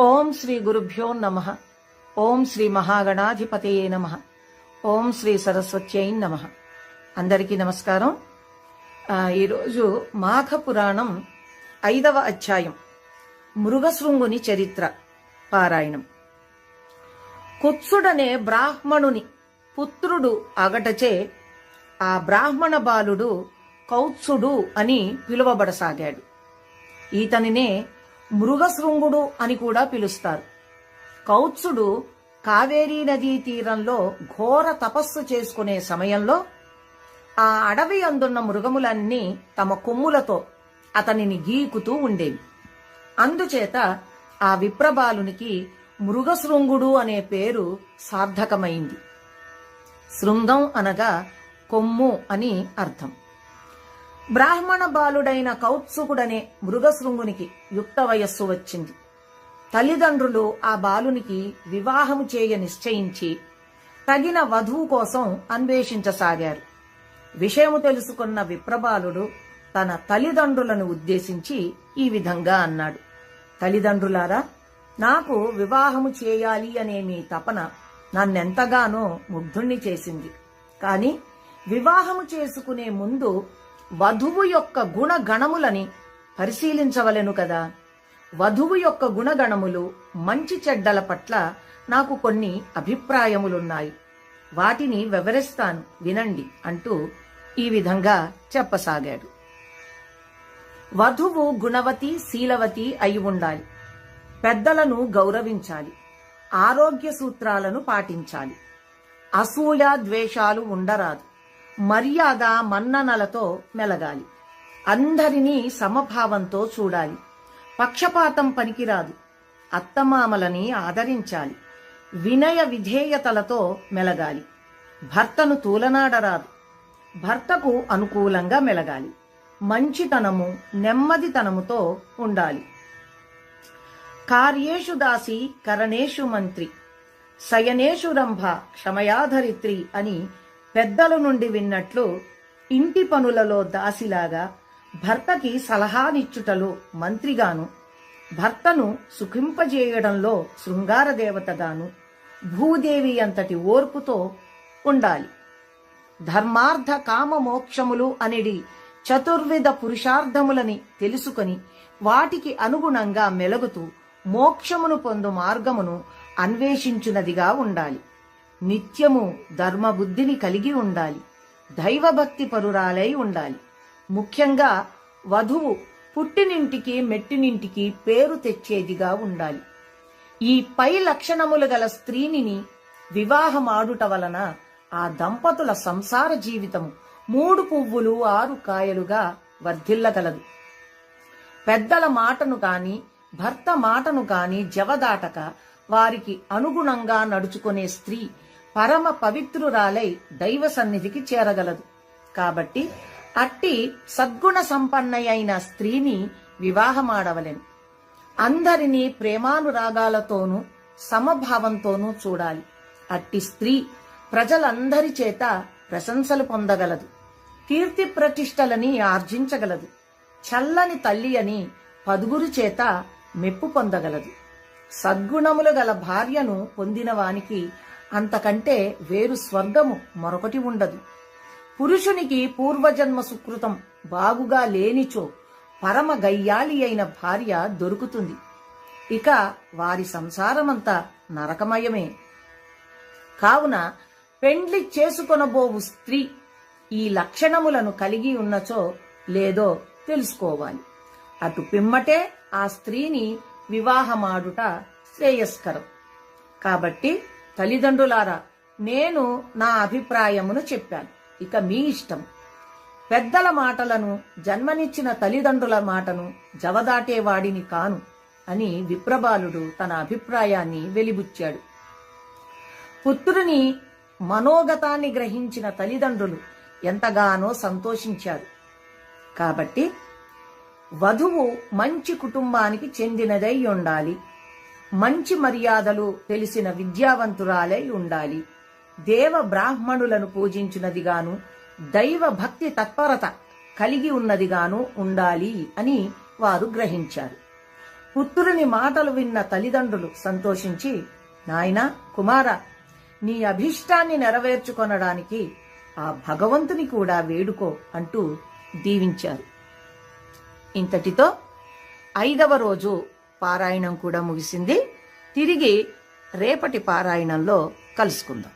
ఓం శ్రీ గురుభ్యో నమః. ఓం శ్రీ మహాగణాధిపతయే నమః. ఓం శ్రీ సరస్వత్యై నమః. అందరికీ నమస్కారం. ఈరోజు మాఘ పురాణం 5వ అధ్యాయం మృగశృంగుని చరిత్ర పారాయణం. కుత్సుడనే బ్రాహ్మణుని పుత్రుడు అగటచే ఆ బ్రాహ్మణ బాలుడు కౌత్సుడు అని పిలువబడసాగాడు. ఈతనినే మృగశృంగుడు అని కూడా పిలుస్తారు. కౌత్సుడు కావేరీ నదీ తీరంలో ఘోర తపస్సు చేసుకునే సమయంలో ఆ అడవి అందున్న మృగములన్నీ తమ కొమ్ములతో అతనిని గీకుతూ ఉండేవి. అందుచేత ఆ విప్రబాలునికి మృగశృంగుడు అనే పేరు సార్థకమైంది. శృంగం అనగా కొమ్ము అని అర్థం. బ్రాహ్మణ బాలుడైన కౌత్సుకుడనే మృగశృంగునికి యుక్త వయస్సు వచ్చింది. తల్లిదండ్రులు ఆ బాలునికి వివాహము చేయ నిశ్చయించి తగిన వధువు కోసం అన్వేషించసాగారు. విషయము తెలుసుకున్న విప్రబాలుడు తన తల్లిదండ్రులను ఉద్దేశించి ఈ విధంగా అన్నాడు: తల్లిదండ్రులారా, నాకు వివాహము చేయాలి అనే మీ తపన నన్నెంతగానో ముగ్ధుణ్ణి చేసింది. కాని వివాహము చేసుకునే ముందు వధువు యొక్క గుణగణములని పరిశీలించవలెను కదా. వధువు యొక్క గుణగణములు, మంచి చెడ్డల పట్ల నాకు కొన్ని అభిప్రాయములున్నాయి. వాటిని వివరిస్తాను, వినండి అంటూ ఈ విధంగా చెప్పసాగాడు. వధువు గుణవతి, శీలవతి అయి ఉండాలి. పెద్దలను గౌరవించాలి. ఆరోగ్య సూత్రాలను పాటించాలి. అసూయ ద్వేషాలు ఉండరాదు. మర్యాద మన్ననలతో మెలగాలి. అందరినీ సమభావంతో చూడాలి. పక్షపాతం పనికిరాదు. అత్తమామలని ఆదరించాలి. వినయ విధేయతలతో మెలగాలి. భర్తను తూలనాడరాదు. భర్తకు అనుకూలంగా మెలగాలి. మంచితనము, నెమ్మదితనముతో ఉండాలి. కార్యేషు దాసి, కరణేషు మంత్రి, శయనేషు రంభ, క్షమయాధరిత్రి అని పెద్దల నుండి విన్నట్లు ఇంటి పనులలో దాసిలాగా, భర్తకి సలహానిచ్చుటలో మంత్రిగాను, భర్తను సుఖింపజేయడంలో శృంగార దేవతగాను, భూదేవి అంతటి ఓర్పుతో ఉండాలి. ధర్మార్థ కామ మోక్షములు అనేది చతుర్విధ పురుషార్థములని తెలుసుకొని వాటికి అనుగుణంగా మెలుగుతూ మోక్షమును పొందు మార్గమును అన్వేషించునదిగా ఉండాలి. నిత్యము ధర్మబుద్ధిని కలిగి ఉండాలి. దైవభక్తి పరురాలై ఉండాలి. ముఖ్యంగా వధువు పుట్టినింటికి మెట్టినింటికి పేరు తెచ్చేదిగా ఉండాలి. ఈ పై లక్షణములు గల స్త్రీని వివాహమాడుట వలన ఆ దంపతుల సంసార జీవితము 3 పువ్వులు 6 కాయలుగా వర్ధిల్లగలదు. పెద్దల మాటను కాని, భర్త మాటను కాని జవదాటక వారికి అనుగుణంగా నడుచుకునే స్త్రీ పరమ పవిత్రురాలై దైవ సన్నిధికి చేరగలదు. కాబట్టి అట్టి సద్గుణ సంపన్నయైన స్త్రీని వివాహమాడవలెను. అందరినీ ప్రేమానురాగాలతోనూ సమభావంతోనూ చూడాలి. అట్టి స్త్రీ ప్రజలందరి చేత ప్రశంసలు పొందగలదు. కీర్తి ప్రతిష్టలని ఆర్జించగలదు. చల్లని తల్లి అని 10 చేత మెప్పు పొందగలదు. సద్గుణములు గల భార్యను పొందిన వానికి అంతకంటే వేరు స్వర్గము మరొకటి ఉండదు. పురుషునికి పూర్వజన్మ సుకృతం బాగుగా లేనిచో పరమ గయ్యాలి అయిన భార్య దొరుకుతుంది. ఇక వారి సంసారమంతా నరకమయమే. కావున పెండ్లి చేసుకొనబోవు స్త్రీ ఈ లక్షణములను కలిగి ఉన్నచో లేదో తెలుసుకోవాలి. అటు పిమ్మటే ఆ స్త్రీని వివాహమాడుట శ్రేయస్కరం. కాబట్టి తల్లిదండ్రులారా, నేను నా అభిప్రాయమును చెప్పాను. ఇక మీ ఇష్టం. పెద్దల మాటలను, జన్మనిచ్చిన తల్లిదండ్రుల మాటను జవదాటేవాడిని కాను అని విప్రబాలుడు తన అభిప్రాయాన్ని వెలిబుచ్చాడు. పుత్రుని మనోగతాన్ని గ్రహించిన తల్లిదండ్రులు ఎంతగానో సంతోషించారు. కాబట్టి వధువు మంచి కుటుంబానికి చెందినదై ఉండాలి. మంచి మర్యాదలు తెలిసిన విద్యావంతురాలై ఉండాలి. దేవ బ్రాహ్మణులను పూజించినదిగాను, దైవ భక్తి తత్పరత కలిగి ఉన్నదిగాను ఉండాలి అని వారు గ్రహించారు. పుత్రుని మాటలు విన్న తల్లిదండ్రులు సంతోషించి, నాయనా, కుమారా, నీ అభిష్టాన్ని నెరవేర్చుకొనడానికి ఆ భగవంతుని కూడా వేడుకో అంటూ దీవించారు. ఇంతటితో 5వ రోజు పారాయణం కూడా ముగిసింది. తిరిగి రేపటి పారాయణంలో కలుసుకుందాం.